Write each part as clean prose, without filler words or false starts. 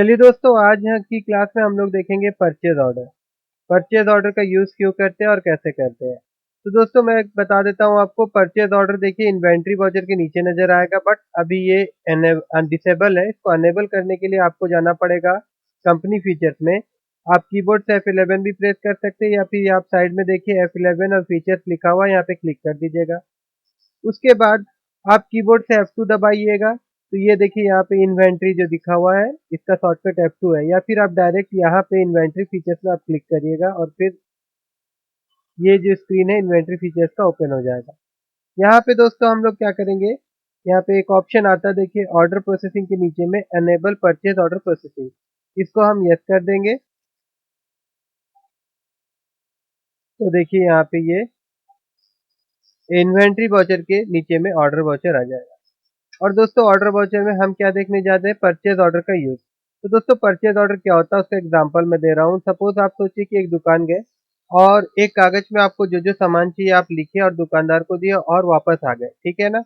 चलिए दोस्तों, आज यहाँ की क्लास में हम लोग देखेंगे परचेज ऑर्डर। परचेज ऑर्डर का यूज़ क्यों करते हैं और कैसे करते हैं। तो दोस्तों मैं बता देता हूँ आपको। परचेज ऑर्डर देखिए इन्वेंट्री वाउचर के नीचे नज़र आएगा, बट अभी ये डिसेबल है। इसको अनेबल करने के लिए आपको जाना पड़ेगा कंपनी फीचर्स में। आप कीबोर्ड से F11 भी प्रेस कर सकते हैं, या फिर आप साइड में देखिए F11 और फीचर्स लिखा हुआ है, यहाँ पे क्लिक कर दीजिएगा। उसके बाद आप कीबोर्ड से F2 दबाइएगा, तो ये देखिए यहाँ पे इन्वेंट्री जो दिखा हुआ है, इसका शॉर्टकट F2 है। या फिर आप डायरेक्ट यहाँ पे इन्वेंट्री फीचर्स में आप क्लिक करिएगा और फिर ये जो स्क्रीन है इन्वेंट्री फीचर्स का ओपन हो जाएगा। यहाँ पे दोस्तों हम लोग क्या करेंगे, यहाँ पे एक ऑप्शन आता है देखिए ऑर्डर प्रोसेसिंग के नीचे में, एनेबल परचेज ऑर्डर प्रोसेसिंग। इसको हम यस कर देंगे, तो देखिए यहाँ पे ये इन्वेंट्री वाउचर के नीचे में ऑर्डर वाउचर आ जाएगा। और दोस्तों ऑर्डर वाउचर में हम क्या देखने जाते हैं, परचेज ऑर्डर का यूज। तो दोस्तों परचेज ऑर्डर क्या होता है उसका एग्जांपल मैं दे रहा हूँ। सपोज आप सोचिए कि एक दुकान गए और एक कागज में आपको जो जो सामान चाहिए आप लिखे और दुकानदार को दिए और वापस आ गए, ठीक है ना।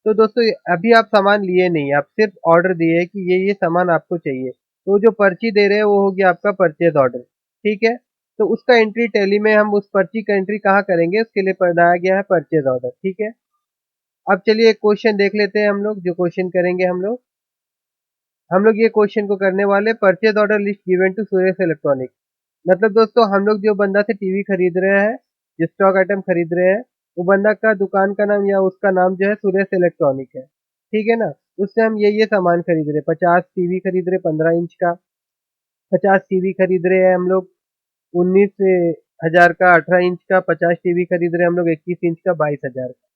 तो दोस्तों अभी आप सामान लिए नहीं, आप सिर्फ ऑर्डर दिए कि ये सामान आपको चाहिए। तो जो पर्ची दे रहे हैं वो हो गया आपका परचेज ऑर्डर, ठीक है। तो उसका एंट्री टैली में हम उस पर्ची का एंट्री कहाँ करेंगे, उसके लिए बनाया गया है परचेज ऑर्डर, ठीक है। अब चलिए एक क्वेश्चन देख लेते हैं हम लोग। जो क्वेश्चन करेंगे हम लोग ये क्वेश्चन को करने वाले, purchase order list given to Suresh electronic. मतलब दोस्तों हम लोग जो बंदा से टीवी खरीद रहे हैं, जो स्टॉक आइटम खरीद रहे हैं, वो बंदा का दुकान का नाम या उसका नाम जो है सुरेश इलेक्ट्रॉनिक है, ठीक है ना। उससे हम ये सामान खरीद रहे हैं। 50 टीवी खरीद रहे 15 इंच का, 50 टीवी खरीद रहे हैं हम लोग 19,000 का, 18 इंच का। 50 टीवी खरीद रहे हैं हम लोग 21 इंच का, 22,000 का,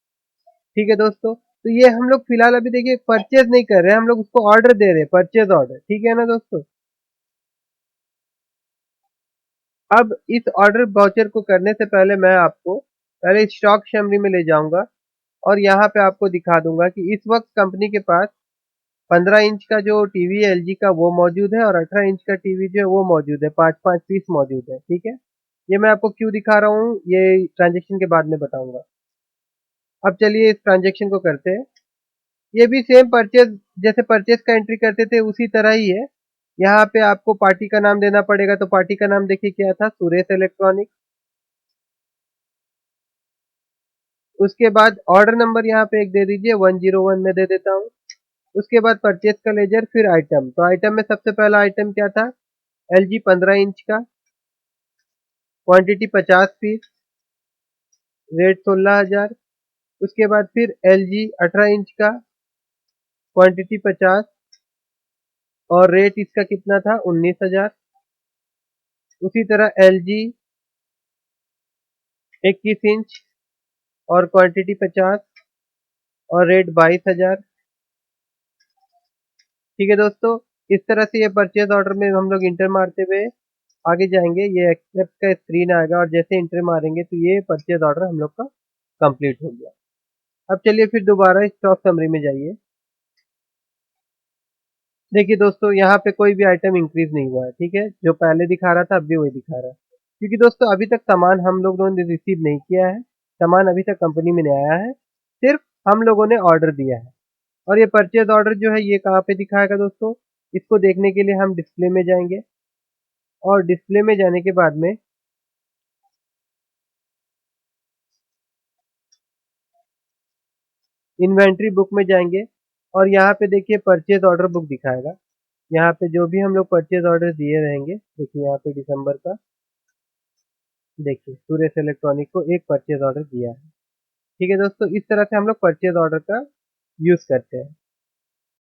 ठीक है दोस्तों। तो ये हम लोग फिलहाल अभी देखिए परचेज नहीं कर रहे हैं, हम लोग उसको ऑर्डर दे रहे हैं, परचेज ऑर्डर, ठीक है ना दोस्तों। अब इस ऑर्डर वाउचर को करने से पहले मैं आपको पहले स्टॉक समरी में ले जाऊंगा और यहाँ पे आपको दिखा दूंगा कि इस वक्त कंपनी के पास 15 इंच का जो टीवी है एलजी का वो मौजूद है, और 18 इंच का टीवी जो है वो मौजूद है, 5-5 पीस मौजूद है, ठीक है। ये मैं आपको क्यों दिखा रहा हूँ ये ट्रांजेक्शन के बाद में बताऊंगा। अब चलिए इस ट्रांजेक्शन को करते हैं। ये भी सेम परचेज, जैसे परचेज का एंट्री करते थे उसी तरह ही है। यहाँ पे आपको पार्टी का नाम देना पड़ेगा, तो पार्टी का नाम देखिए क्या था, सुरेश इलेक्ट्रॉनिक। उसके बाद ऑर्डर नंबर यहाँ पे एक दे दीजिए, 101 में दे देता हूँ। उसके बाद परचेज का लेजर, फिर आइटम। तो आइटम में सबसे पहला आइटम क्या था, एलजी 15 इंच का, क्वांटिटी 50 पीस, रेट 16,000। उसके बाद फिर एलजी 18 इंच का, क्वांटिटी 50, और रेट इसका कितना था, 19,000। उसी तरह एलजी 21 इंच और क्वांटिटी 50 और रेट 22,000, ठीक है दोस्तों। इस तरह से ये परचेज ऑर्डर में हम लोग इंटर मारते हुए आगे जाएंगे। ये एक्सेप्ट का स्क्रीन आएगा और जैसे इंटर मारेंगे तो ये परचेज ऑर्डर हम लोग का कंप्लीट हो गया। अब चलिए फिर दोबारा स्टॉक समरी में जाइए। देखिए दोस्तों यहाँ पे कोई भी आइटम इंक्रीज नहीं हुआ है, ठीक है। जो पहले दिखा रहा था अब भी वही दिखा रहा है, क्योंकि दोस्तों अभी तक सामान हम लोगों ने रिसीव नहीं किया है। सामान अभी तक कंपनी में नहीं आया है, सिर्फ हम लोगों ने ऑर्डर दिया है। और ये परचेज ऑर्डर जो है ये कहाँ पे दिखाएगा दोस्तों, इसको देखने के लिए हम डिस्प्ले में जाएंगे, और डिस्प्ले में जाने के बाद में इन्वेंट्री बुक में जाएंगे, और यहाँ पे देखिए परचेज ऑर्डर बुक दिखाएगा। यहाँ पे जो भी हम लोग परचेज ऑर्डर दिए रहेंगे, देखिए यहाँ पे दिसंबर का, देखिए सुरेश इलेक्ट्रॉनिक को एक परचेज ऑर्डर दिया है, ठीक है दोस्तों। इस तरह से हम लोग परचेज ऑर्डर का यूज करते हैं।